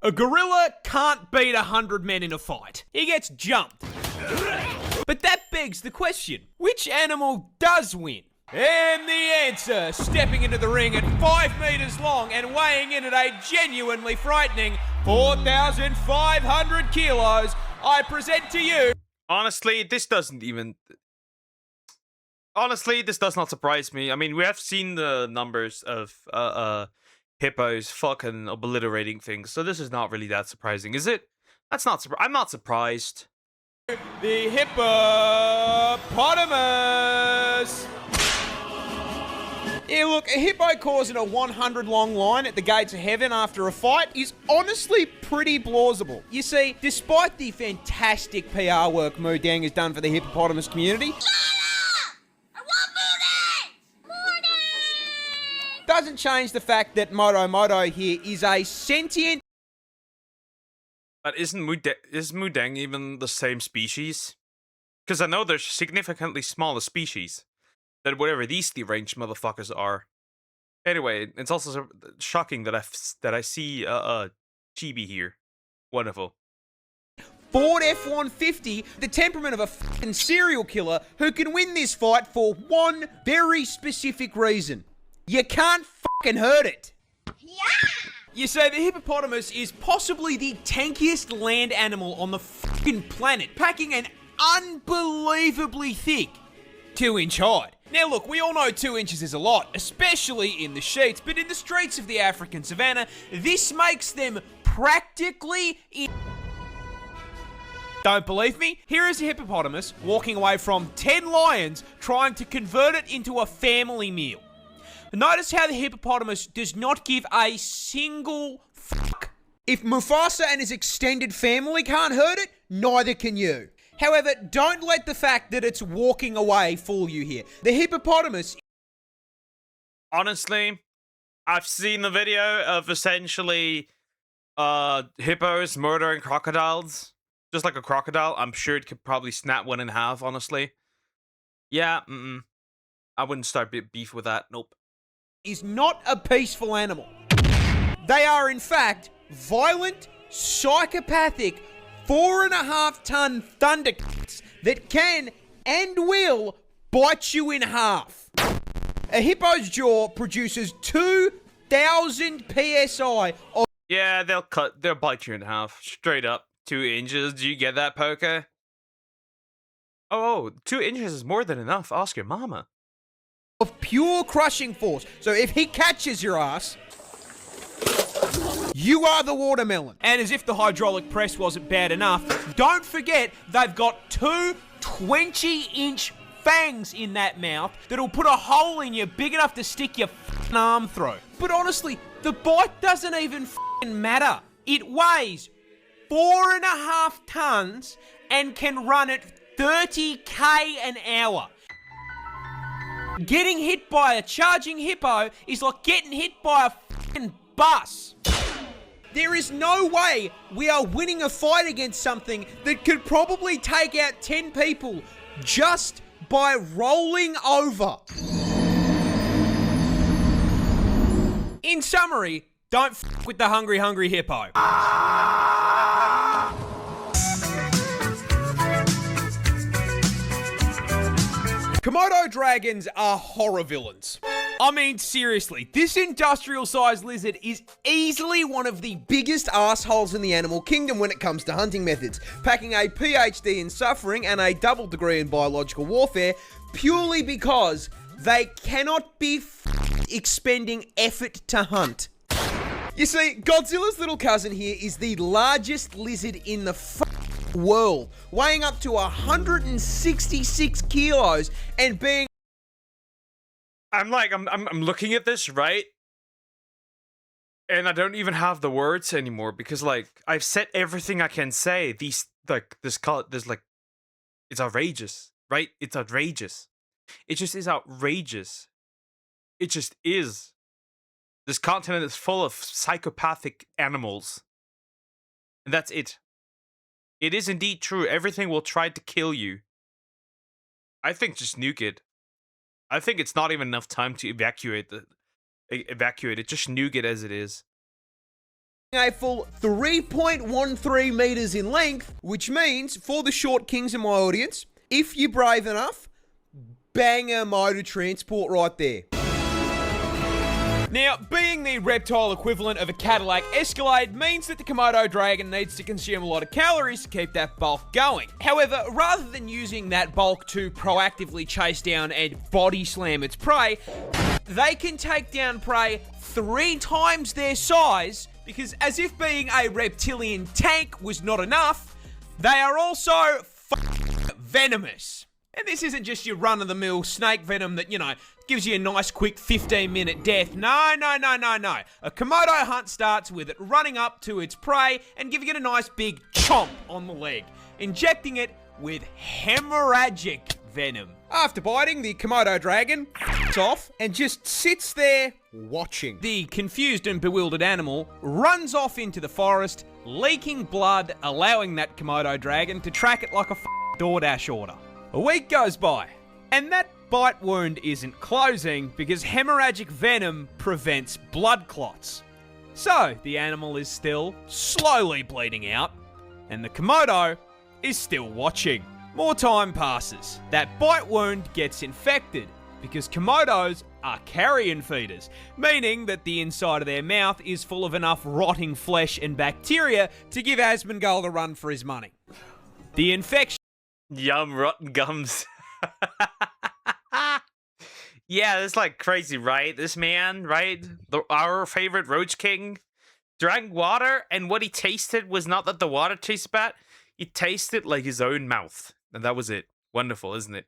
A gorilla can't beat 100 men in a fight. He gets jumped. But that begs the question, which animal does win? And the answer, stepping into the ring at 5 meters long and weighing in at a genuinely frightening 4,500 kilos, I present to you... Honestly, this does not surprise me. I mean, we have seen the numbers of hippos fucking obliterating things, so this is not really that surprising, is it? I'm not surprised. The hippopotamus! Yeah, look, a hippo causing a 100-long line at the gates of heaven after a fight is honestly pretty plausible. You see, despite the fantastic PR work Mudang has done for the hippopotamus community... doesn't change the fact that Moto here is a sentient... But is Mudang even the same species? Because I know they're significantly smaller species than whatever these deranged motherfuckers are. Anyway, it's also shocking that I see Chibi here. Wonderful. Ford F-150, the temperament of a fucking serial killer who can win this fight for one very specific reason. You can't fucking hurt it. Yeah! You say the hippopotamus is possibly the tankiest land animal on the fucking planet, packing an unbelievably thick 2-inch hide. Now look, we all know 2 inches is a lot, especially in the sheets, but in the streets of the African savannah, this makes them practically Don't believe me? Here is a hippopotamus walking away from 10 lions trying to convert it into a family meal. Notice how the hippopotamus does not give a single fuck. If Mufasa and his extended family can't hurt it, neither can you. However, don't let the fact that it's walking away fool you here. The hippopotamus... Honestly, I've seen the video of essentially hippos murdering crocodiles. Just like a crocodile. I'm sure it could probably snap one in half, honestly. Yeah, I wouldn't start beef with that, nope. Is not a peaceful animal. They are, in fact, violent, psychopathic, 4.5-ton thundercats that can and will bite you in half. A hippo's jaw produces 2,000 psi of... Yeah, they'll bite you in half, straight up. 2 inches, do you get that, Poker? Oh, 2 inches is more than enough, ask your mama. Of pure crushing force. So if he catches your ass, you are the watermelon. And as if the hydraulic press wasn't bad enough, don't forget they've got 2 20-inch fangs in that mouth that'll put a hole in you big enough to stick your f***ing arm through. But honestly, the bite doesn't even f***ing matter. It weighs 4.5 tons and can run at 30k an hour. Getting hit by a charging hippo is like getting hit by a fucking bus. There is no way we are winning a fight against something that could probably take out 10 people just by rolling over. In summary, don't f*** with the hungry hippo. Komodo dragons are horror villains. I mean, seriously, this industrial-sized lizard is easily one of the biggest assholes in the animal kingdom when it comes to hunting methods, packing a PhD in suffering and a double degree in biological warfare purely because they cannot be expending effort to hunt. You see, Godzilla's little cousin here is the largest lizard in the world, weighing up to 166 kilos and being... I'm looking at this, right? And I don't even have the words anymore because, like, I've said everything I can say. It's outrageous, right? It's outrageous. It just is outrageous. It just is. This continent is full of psychopathic animals. And that's it. It is indeed true. Everything will try to kill you. I think just nuke it. I think it's not even enough time to evacuate it. Just nuke it as it is. a full 3.13 meters in length, which means, for the short kings in my audience, if you're brave enough, bang a mode of transport right there. Now, being the reptile equivalent of a Cadillac Escalade means that the Komodo dragon needs to consume a lot of calories to keep that bulk going. However, rather than using that bulk to proactively chase down and body slam its prey, they can take down prey 3 times their size, because as if being a reptilian tank was not enough, they are also venomous. And this isn't just your run-of-the-mill snake venom that, gives you a nice quick 15-minute death. No. A Komodo hunt starts with it running up to its prey and giving it a nice big chomp on the leg, injecting it with hemorrhagic venom. After biting, the Komodo dragon off and just sits there watching. The confused and bewildered animal runs off into the forest, leaking blood, allowing that Komodo dragon to track it like a DoorDash order. A week goes by, and that bite wound isn't closing because hemorrhagic venom prevents blood clots. So, the animal is still slowly bleeding out, and the Komodo is still watching. More time passes. That bite wound gets infected because Komodos are carrion feeders, meaning that the inside of their mouth is full of enough rotting flesh and bacteria to give Asmongold a run for his money. The infection... Yum, rotten gums. Yeah, it's like crazy, right? This man, right? Our favorite Roach King drank water, and what he tasted was not that the water tastes bad. He tasted like his own mouth. And that was it. Wonderful, isn't it?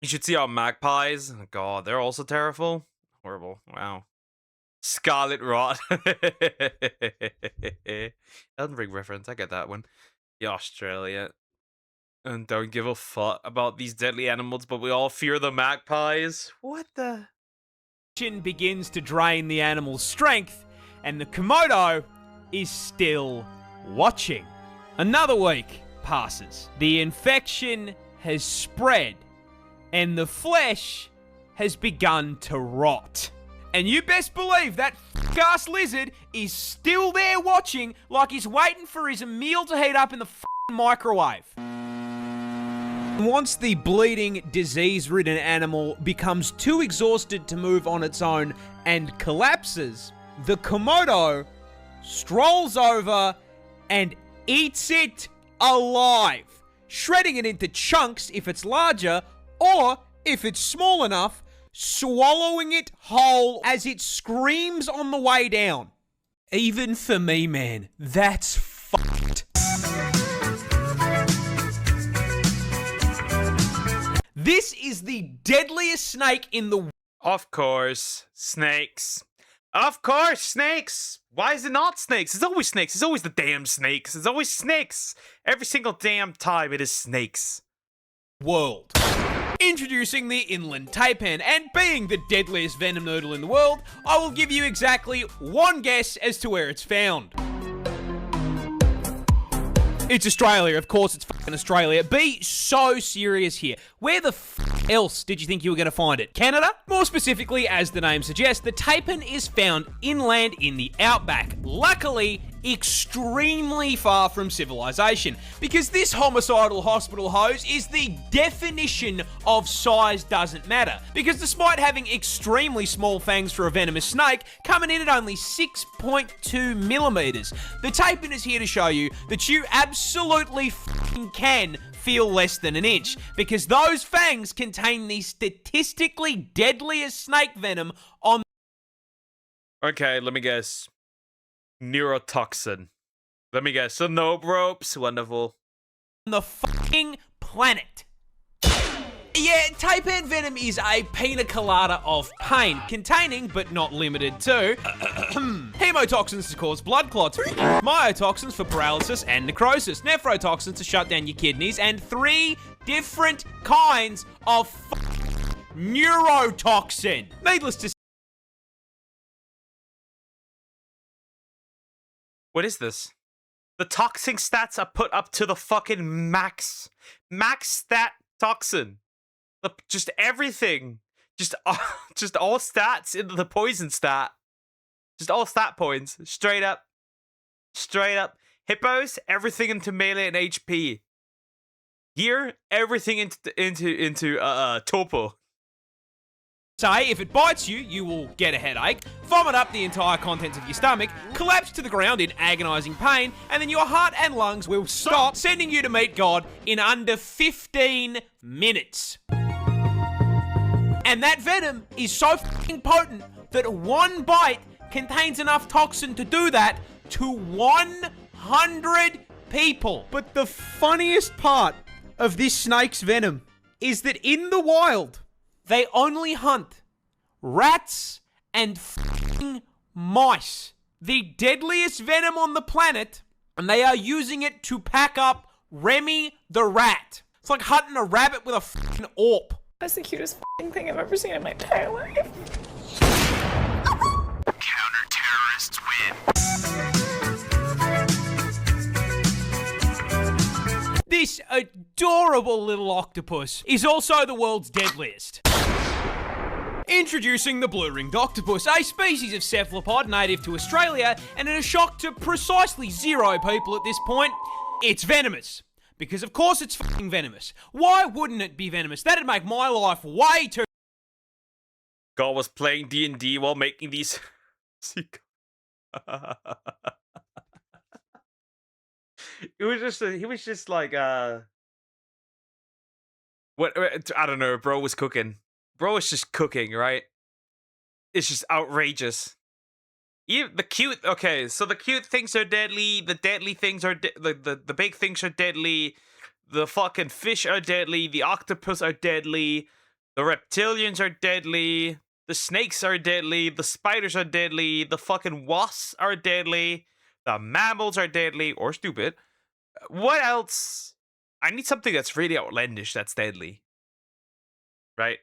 You should see our magpies. Oh, God, they're also terrible. Horrible. Wow. Scarlet Rot. Elden Ring reference. I get that one. Yeah, Australia. And don't give a fuck about these deadly animals, but we all fear the magpies. What the? Begins to drain the animal's strength, and the Komodo is still watching. Another week passes. The infection has spread, and the flesh has begun to rot. And you best believe that ass lizard is still there watching like he's waiting for his meal to heat up in the microwave. Once the bleeding, disease-ridden animal becomes too exhausted to move on its own and collapses, the Komodo strolls over and eats it alive, shredding it into chunks if it's larger, or if it's small enough, swallowing it whole as it screams on the way down. Even for me, man, that's fucked. This is the deadliest snake in the world. Of course, snakes. Of course, snakes. Why is it not snakes? It's always snakes. It's always the damn snakes. It's always snakes. Every single damn time it is snakes. World. Introducing the inland taipan, and being the deadliest venom noodle in the world, I will give you exactly one guess as to where it's found. It's Australia, of course it's fucking Australia. Be so serious here. Where the else did you think you were going to find it? Canada? More specifically, as the name suggests, the taipan is found inland in the outback. Luckily, extremely far from civilization, because this homicidal hospital hose is the definition of size doesn't matter, because despite having extremely small fangs for a venomous snake, coming in at only 6.2 millimeters, the taipan is here to show you that you absolutely can feel less than an inch, because those fangs contain the statistically deadliest snake venom on... Okay, let me guess. Neurotoxin. Let me guess. Nope ropes. Wonderful. the fucking planet. Yeah, taipan venom is a pina colada of pain, containing, but not limited to, hemotoxins to cause blood clots, myotoxins for paralysis and necrosis, nephrotoxins to shut down your kidneys, and 3 different kinds of neurotoxin. Needless to say, what is this? The toxin stats are put up to the fucking max. Max stat toxin. Just everything. Just all stats into the poison stat. Just all stat points. Straight up. Straight up. Hippos, everything into melee and HP. Here, everything into torpor. Say, if it bites you, you will get a headache, vomit up the entire contents of your stomach, collapse to the ground in agonizing pain, and then your heart and lungs will stop, sending you to meet God in under 15 minutes. And that venom is so fucking potent that one bite contains enough toxin to do that to 100 people. But the funniest part of this snake's venom is that in the wild, they only hunt rats and f***ing mice. The deadliest venom on the planet, and they are using it to pack up Remy the rat. It's like hunting a rabbit with a f***ing AWP. That's the cutest f***ing thing I've ever seen in my entire life. Counter-terrorists win. This adorable little octopus is also the world's deadliest. Introducing the blue-ringed octopus, a species of cephalopod native to Australia, and in a shock to precisely 0 people at this point, it's venomous. Because of course it's fucking venomous. Why wouldn't it be venomous? That'd make my life way too... God was playing D&D while making these... He was just like, what, I don't know, bro was cooking. Bro was just cooking, right? It's just outrageous. Even the cute, okay, so the cute things are deadly, the deadly things are, the big things are deadly, the fucking fish are deadly, the octopus are deadly, the reptilians are deadly, the snakes are deadly, the spiders are deadly, the fucking wasps are deadly, the mammals are deadly, or stupid. What else? I need something that's really outlandish that's deadly. Right?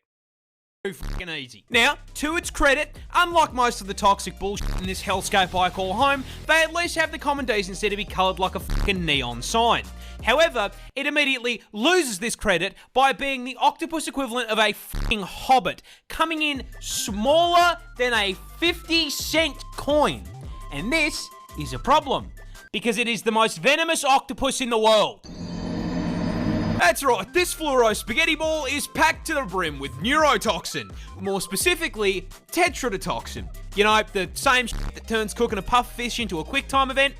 Fucking easy. Now, to its credit, unlike most of the toxic bullshit in this hellscape I call home, they at least have the common decency to be coloured like a fucking neon sign. However, it immediately loses this credit by being the octopus equivalent of a fucking hobbit, coming in smaller than a 50-cent coin. And this is a problem, because it is the most venomous octopus in the world. That's right, this fluoro spaghetti ball is packed to the brim with neurotoxin, more specifically, tetrodotoxin. You know, the same shit that turns cooking a puff fish into a quick time event?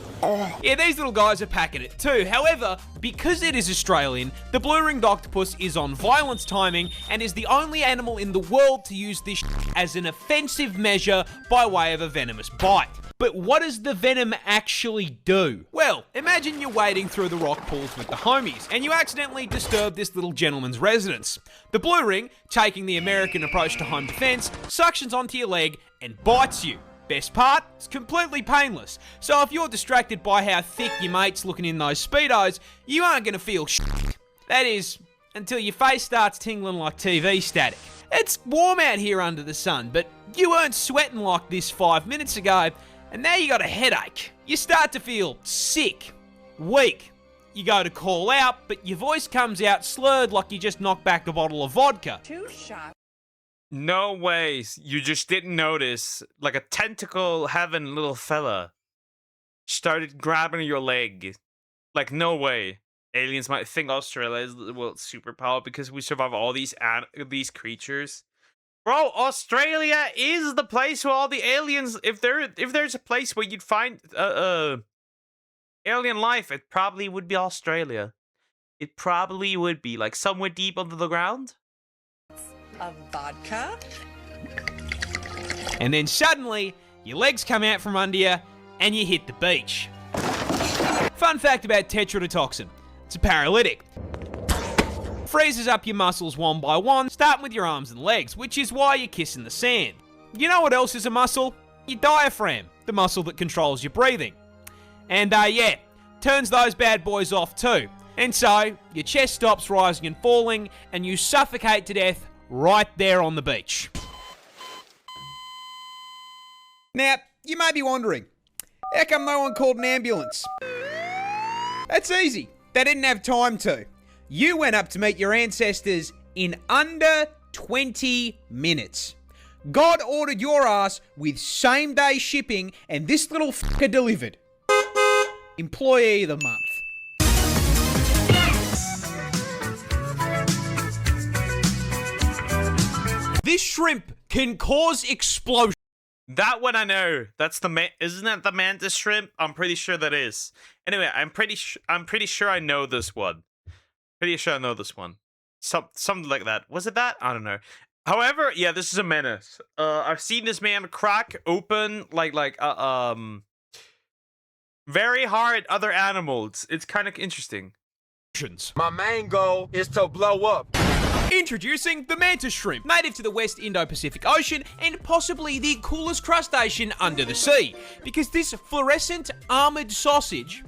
Yeah, these little guys are packing it too. However, because it is Australian, the blue-ringed octopus is on violence timing and is the only animal in the world to use this shit as an offensive measure by way of a venomous bite. But what does the venom actually do? Well, imagine you're wading through the rock pools with the homies, and you accidentally disturb this little gentleman's residence. The blue ring, taking the American approach to home defense, suctions onto your leg and bites you. Best part, it's completely painless. So if you're distracted by how thick your mate's looking in those Speedos, you aren't gonna feel shit. That is, until your face starts tingling like TV static. It's warm out here under the sun, but you weren't sweating like this 5 minutes ago, and now you got a headache. You start to feel sick, weak. You go to call out, but your voice comes out slurred like you just knocked back a bottle of vodka. 2 shots. No ways. You just didn't notice. Like a tentacle having little fella started grabbing your leg. Like, no way. Aliens might think Australia is the world's superpower because we survive all these creatures. Bro, Australia is the place where all the aliens, if there's a place where you'd find alien life, it probably would be Australia. It probably would be, like, somewhere deep under the ground. Of vodka. And then suddenly, your legs come out from under you, and you hit the beach. Fun fact about tetrodotoxin. It's a paralytic. Freezes up your muscles one by one, starting with your arms and legs, which is why you're kissing the sand. You know what else is a muscle? Your diaphragm, the muscle that controls your breathing. And yeah, turns those bad boys off too. And so, your chest stops rising and falling, and you suffocate to death right there on the beach. Now, you may be wondering, how come no one called an ambulance? That's easy. They didn't have time to. You went up to meet your ancestors in under 20 minutes. God ordered your ass with same-day shipping, and this little fucker delivered. Employee of the month. This shrimp can cause explosion. That one I know. That's the isn't that the mantis shrimp? I'm pretty sure that is. Anyway, I'm pretty sure I know this one. Pretty sure I know this one. Something like that. Was it that? I don't know. However, yeah, this is a menace. I've seen this man crack open very hard other animals. It's kind of interesting. My main goal is to blow up. Introducing the mantis shrimp, native to the West Indo-Pacific Ocean and possibly the coolest crustacean under the sea, because this fluorescent armored sausage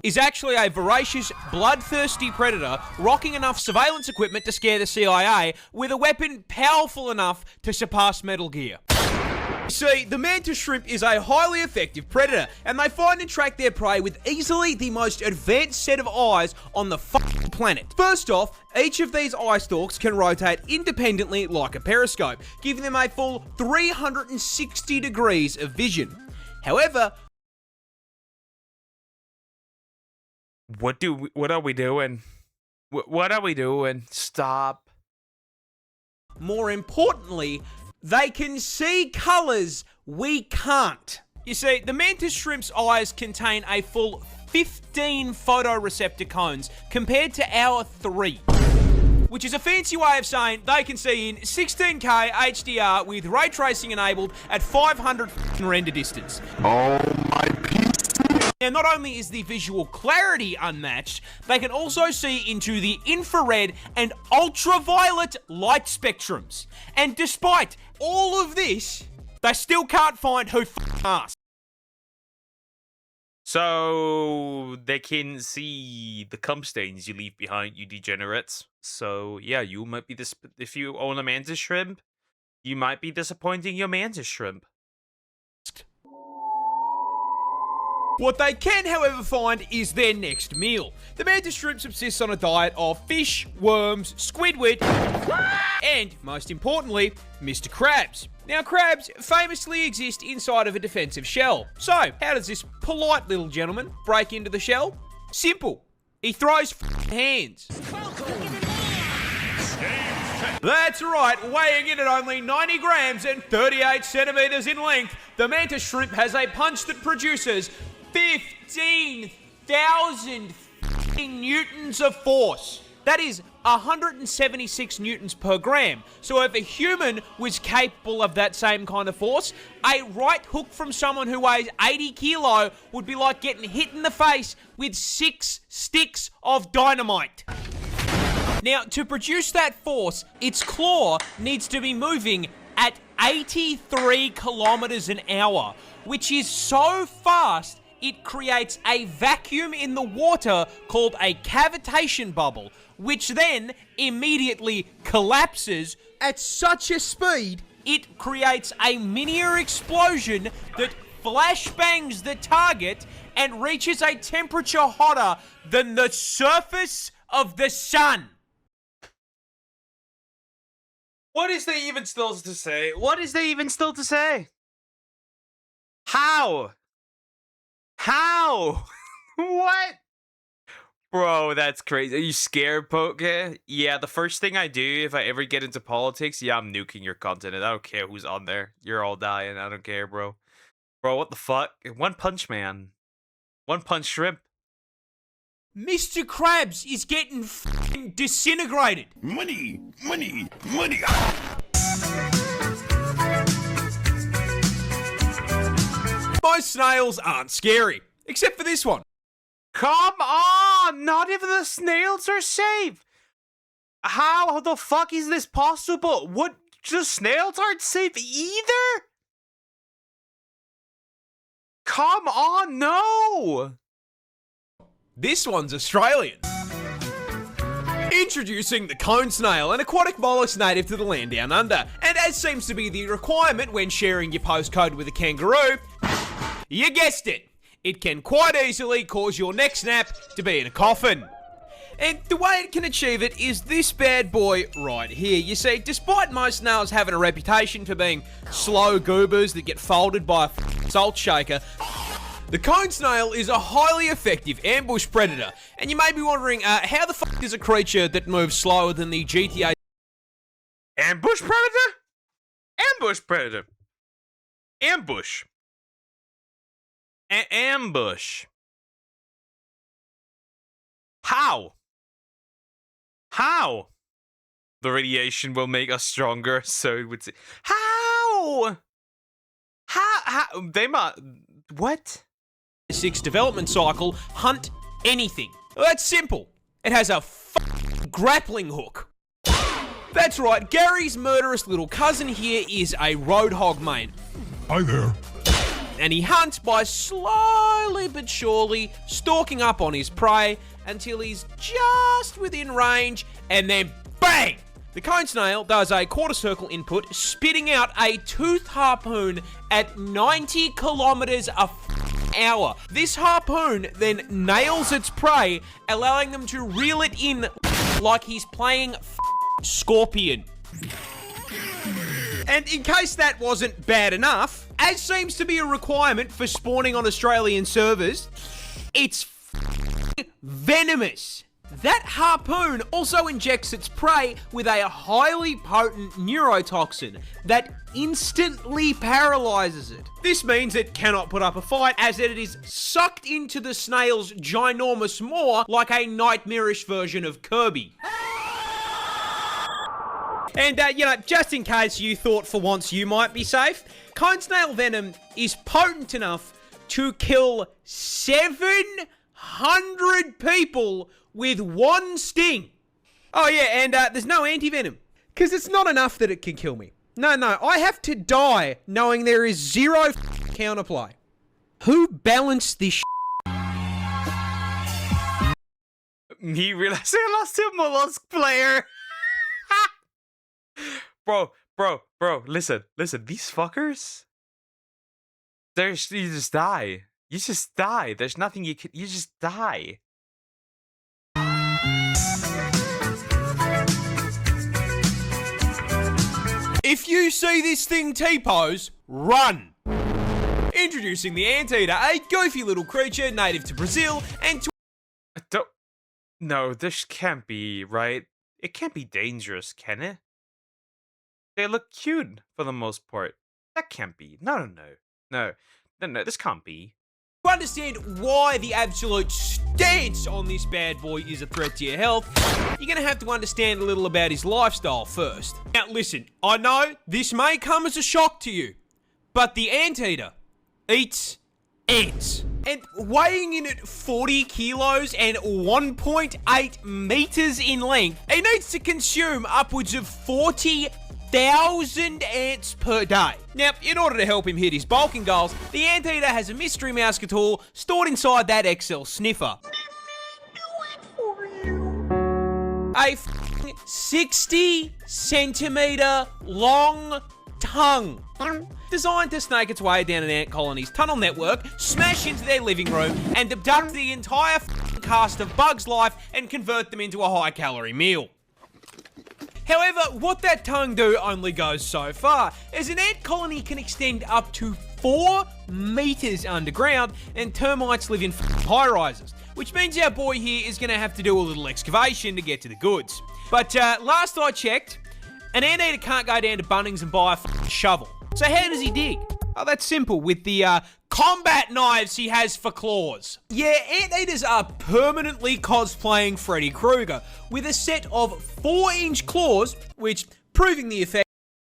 is actually a voracious, bloodthirsty predator rocking enough surveillance equipment to scare the CIA with a weapon powerful enough to surpass Metal Gear. See, the mantis shrimp is a highly effective predator, and they find and track their prey with easily the most advanced set of eyes on the fucking planet. First off, each of these eye stalks can rotate independently like a periscope, giving them a full 360 degrees of vision. However, what are we doing? What are we doing? Stop. More importantly, they can see colours we can't. You see, the mantis shrimp's eyes contain a full 15 photoreceptor cones compared to our 3. Which is a fancy way of saying they can see in 16K HDR with ray tracing enabled at 500 render distance. Oh my piece. Now, not only is the visual clarity unmatched, they can also see into the infrared and ultraviolet light spectrums. And despite all of this, they still can't find who asked. So they can see the cum stains you leave behind, you degenerates. So yeah, you might be this. If you own a mantis shrimp, you might be disappointing your mantis shrimp. What they can, however, find is their next meal. The mantis shrimp subsists on a diet of fish, worms, squidward, and, most importantly, Mr. Krabs. Now, crabs famously exist inside of a defensive shell. So, how does this polite little gentleman break into the shell? Simple. He throws hands. That's right, weighing in at only 90 grams and 38 centimeters in length, the mantis shrimp has a punch that produces 15,000 newtons of force. That is 176 newtons per gram. So if a human was capable of that same kind of force, a right hook from someone who weighs 80 kilo would be like getting hit in the face with 6 sticks of dynamite. Now, to produce that force, its claw needs to be moving at 83 kilometers an hour, which is so fast it creates a vacuum in the water called a cavitation bubble, which then immediately collapses at such a speed it creates a miniature explosion that flashbangs the target and reaches a temperature hotter than the surface of the sun. What is there even still to say? What is there even still to say? How? How? What? Bro, that's crazy. Are you scared, Poke? Yeah, the first thing I do if I ever get into politics, yeah, I'm nuking your continent. I don't care who's on there. You're all dying. I don't care, bro. Bro, what the fuck? One punch, man. One punch shrimp. Mr. Krabs is getting f***ing disintegrated. Money, money, money. Most snails aren't scary, except for this one. Come on! Not even the snails are safe! How the fuck is this possible? What? The snails aren't safe either? Come on, no! This one's Australian. Introducing the cone snail, an aquatic mollusk native to the land down under. And as seems to be the requirement when sharing your postcode with a kangaroo, you guessed it, it can quite easily cause your neck snap to be in a coffin. And the way it can achieve it is this bad boy right here. You see, despite most snails having a reputation for being slow goobers that get folded by a salt shaker, the cone snail is a highly effective ambush predator. And you may be wondering, how the fuck is a creature that moves slower than the GTA... Ambush predator? Ambush predator. Ambush. Ambush. How? How? The radiation will make us stronger, so it would say. How? How? They must. What? 6 development cycle, hunt anything. Well, that's simple. It has a grappling hook. That's right, Gary's murderous little cousin here is a roadhog main. Hi there. And he hunts by slowly but surely stalking up on his prey until he's just within range, and then bang! The cone snail does a quarter circle input, spitting out a tooth harpoon at 90 kilometers a hour. This harpoon then nails its prey, allowing them to reel it in like he's playing Scorpion. And in case that wasn't bad enough, as seems to be a requirement for spawning on Australian servers, it's venomous. That harpoon also injects its prey with a highly potent neurotoxin that instantly paralyzes it. This means it cannot put up a fight, as it is sucked into the snail's ginormous maw like a nightmarish version of Kirby. And, just in case you thought for once you might be safe, cone snail venom is potent enough to kill 700 people with one sting. Oh yeah, and there's no anti-venom, because it's not enough that it can kill me. No, I have to die knowing there is zero counterplay. Who balanced this He realized I lost a mollusk player. Bro, listen, these fuckers, you just die. You just die. There's nothing you just die. If you see this thing T-pose, run! Introducing the anteater, a goofy little creature native to Brazil and to... No, this can't be, right? It can't be dangerous, can it? They look cute for the most part. That can't be. No, this can't be. To understand why the absolute stance on this bad boy is a threat to your health, you're going to have to understand a little about his lifestyle first. Now listen, I know this may come as a shock to you, but the anteater eats ants. And weighing in at 40 kilos and 1.8 meters in length, he needs to consume upwards of 40,000 ants per day. Now, in order to help him hit his bulking goals, the anteater has a mystery mouse tool stored inside that XL sniffer. A 60 centimeter long tongue, designed to snake its way down an ant colony's tunnel network, smash into their living room, and abduct the entire cast of Bug's life and convert them into a high-calorie meal. However, what that tongue do only goes so far, as an ant colony can extend up to 4 meters underground, and termites live in high-rises, which means our boy here is going to have to do a little excavation to get to the goods. But last I checked, an anteater can't go down to Bunnings and buy a shovel. So how does he dig? Oh, that's simple, with the combat knives he has for claws. Yeah, anteaters are permanently cosplaying Freddy Krueger with a set of 4-inch claws, which, proving the effect.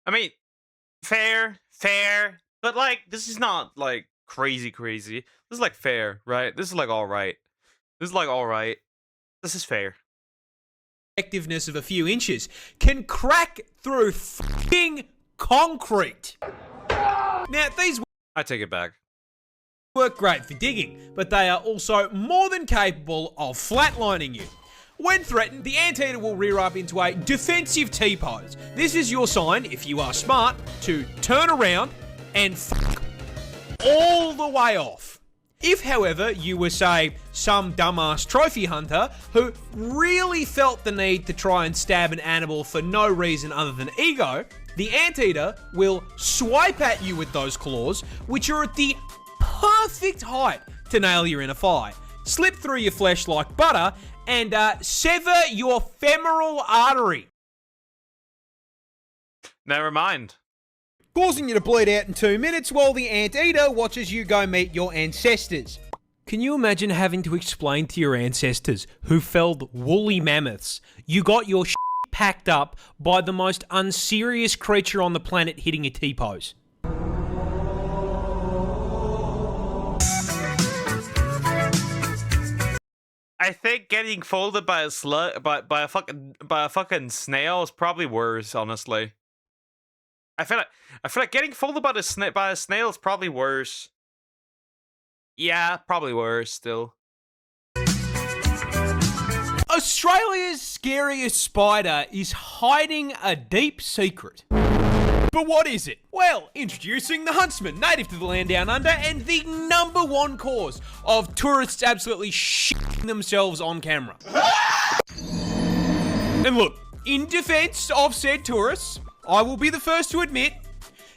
I mean, fair, but like, this is not like crazy. This is like fair, right? This is like alright. This is fair. Effectiveness of a few inches can crack through f***ing concrete. Now, these I take it back. work great for digging, but they are also more than capable of flatlining you. When threatened, the anteater will rear up into a defensive T-pose. This is your sign, if you are smart, to turn around and f*** all the way off. If, however, you were, say, some dumbass trophy hunter who really felt the need to try and stab an animal for no reason other than ego, the anteater will swipe at you with those claws, which are at the perfect height to nail your inner thigh, slip through your flesh like butter, and sever your femoral artery. Never mind. Causing you to bleed out in 2 minutes while the anteater watches you go meet your ancestors. Can you imagine having to explain to your ancestors who felled woolly mammoths you got your shit packed up by the most unserious creature on the planet hitting a T-pose? I think getting folded by a fucking snail is probably worse, honestly. I feel like getting folded by a snail is probably worse. Yeah, probably worse still. Australia's scariest spider is hiding a deep secret. But what is it? Well, introducing the huntsman, native to the land down under, and the #1 cause of tourists absolutely shitting themselves on camera. And look, in defense of said tourists, I will be the first to admit,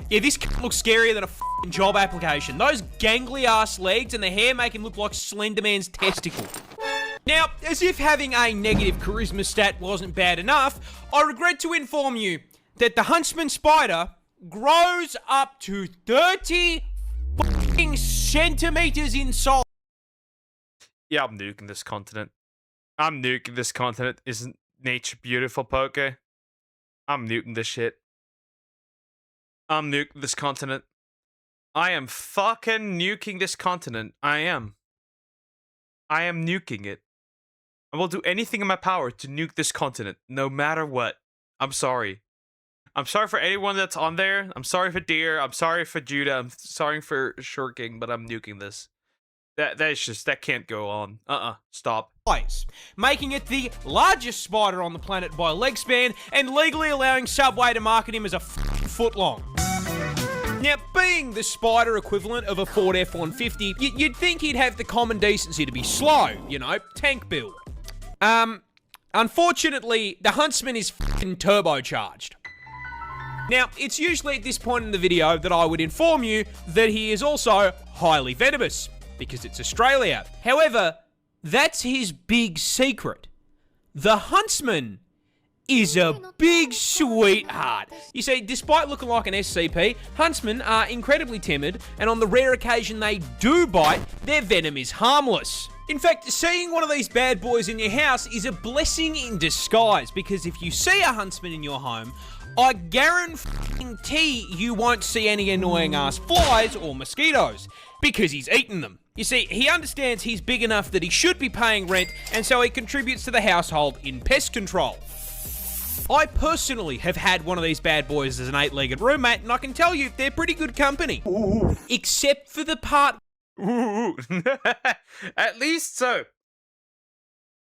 yeah, this looks scarier than a f***ing job application. Those gangly ass legs and the hair make him look like Slender Man's testicle. Now, as if having a negative charisma stat wasn't bad enough, I regret to inform you that the huntsman spider grows up to 30 f***ing centimeters in size. Yeah, I'm nuking this continent. I'm nuking this continent. Isn't nature beautiful, Poke? I'm nuking this shit. I'm nuking this continent. I am fucking nuking this continent. I am nuking it. I will do anything in my power to nuke this continent, no matter what. I'm sorry. I'm sorry for anyone that's on there. I'm sorry for Deer. I'm sorry for Judah. I'm sorry for Shurking, but I'm nuking this. That can't go on. Stop. Making it the largest spider on the planet by leg span and legally allowing Subway to market him as a foot long. Now, being the spider equivalent of a Ford F-150, you'd think he'd have the common decency to be slow, you know, tank build. Unfortunately, the huntsman is f***ing turbocharged. Now, it's usually at this point in the video that I would inform you that he is also highly venomous, because it's Australia. However, that's his big secret. The huntsman is a big sweetheart. You see, despite looking like an SCP, huntsmen are incredibly timid, and on the rare occasion they do bite, their venom is harmless. In fact, seeing one of these bad boys in your house is a blessing in disguise, because if you see a huntsman in your home, I guarantee you won't see any annoying ass flies or mosquitoes, because he's eaten them. You see, he understands he's big enough that he should be paying rent, and so he contributes to the household in pest control. I personally have had one of these bad boys as an 8-legged roommate, and I can tell you, they're pretty good company. Ooh. Except for the part... Ooh. At least so.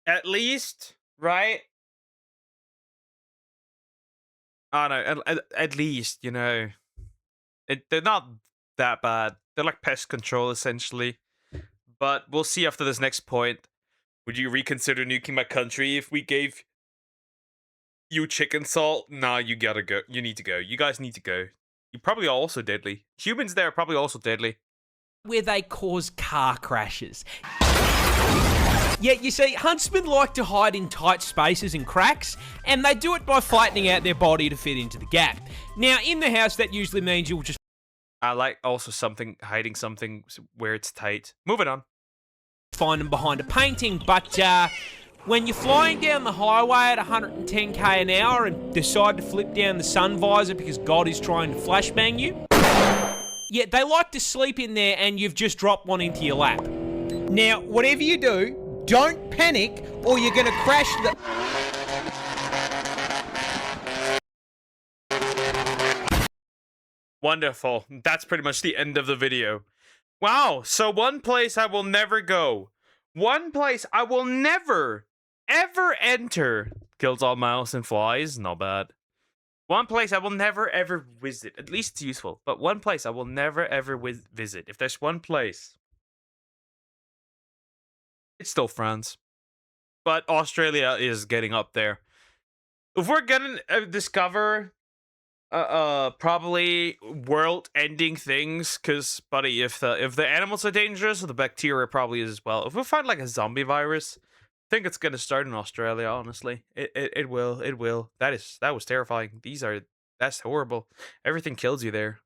At least, right? Oh no, at least, you know. They're not that bad. They're like pest control, essentially. But we'll see after this next point. Would you reconsider nuking my country if we gave you chicken salt? Nah, you gotta go. You need to go. You guys need to go. You're probably also deadly. Humans there are probably also deadly. Where they cause car crashes. Yeah, you see, huntsmen like to hide in tight spaces and cracks, and they do it by flattening out their body to fit into the gap. Now, in the house, that usually means you'll just... I like also hiding something where it's tight. Moving on. Find them behind a painting, but when you're flying down the highway at 110k an hour and decide to flip down the sun visor because God is trying to flashbang you, yeah, they like to sleep in there and you've just dropped one into your lap. Now, whatever you do, don't panic or you're gonna crash the... Wonderful. That's pretty much the end of the video. Wow, so one place I will never go. One place I will never, ever enter. Kills all mouse and flies, not bad. One place I will never, ever visit. At least it's useful. But one place I will never, ever visit. If there's one place It's still France. But Australia is getting up there. If we're gonna discover probably world-ending things, because buddy, if the animals are dangerous, the bacteria probably is as well. If we find like a zombie virus, I think it's gonna start in Australia. Honestly, it will. That was terrifying. That's horrible. Everything kills you there.